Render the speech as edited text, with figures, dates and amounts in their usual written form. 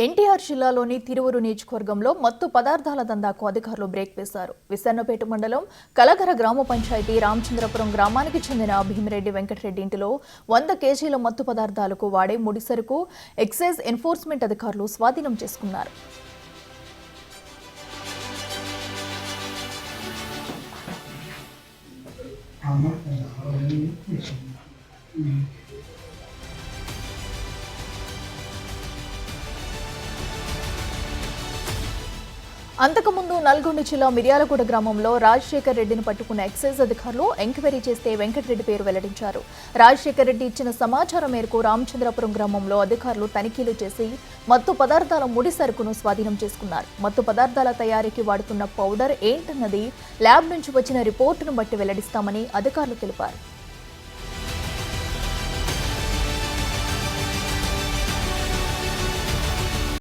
ఎన్టీఆర్ జిల్లాలోని తిరువురు నియోజకవర్గంలో మత్తు పదార్థాల దందాకు అధికారులు బ్రేక్ వేశారు. విసన్నపేట మండలం కలగర గ్రామ పంచాయతీ రామచంద్రపురం గ్రామానికి చెందిన భీమిరెడ్డి వెంకటరెడ్డి ఇంటిలో 100 కేజీల మత్తు పదార్థాలకు వాడే ముడిసరుకు ఎక్సైజ్ ఎన్ఫోర్స్మెంట్ అధికారులు స్వాధీనం చేసుకున్నారు. అంతకుముందు నల్గొండ జిల్లా మిర్యాలగూడ గ్రామంలో రాజశేఖర్ రెడ్డిని పట్టుకున్న ఎక్సైజ్ అధికారులు ఎంక్వైరీ చేస్తే వెంకటరెడ్డి పేరు వెల్లడించారు. రాజశేఖర్ రెడ్డి ఇచ్చిన సమాచారం మేరకు రామచంద్రపురం గ్రామంలో అధికారులు తనిఖీలు చేసి మత్తు పదార్థాల ముడి సరుకును స్వాధీనం చేసుకున్నారు. మత్తు పదార్థాల తయారీకి వాడుతున్న పౌడర్ ఏంటన్నది ల్యాబ్ నుంచి వచ్చిన రిపోర్టును బట్టి వెల్లడిస్తామని అధికారులు తెలిపారు.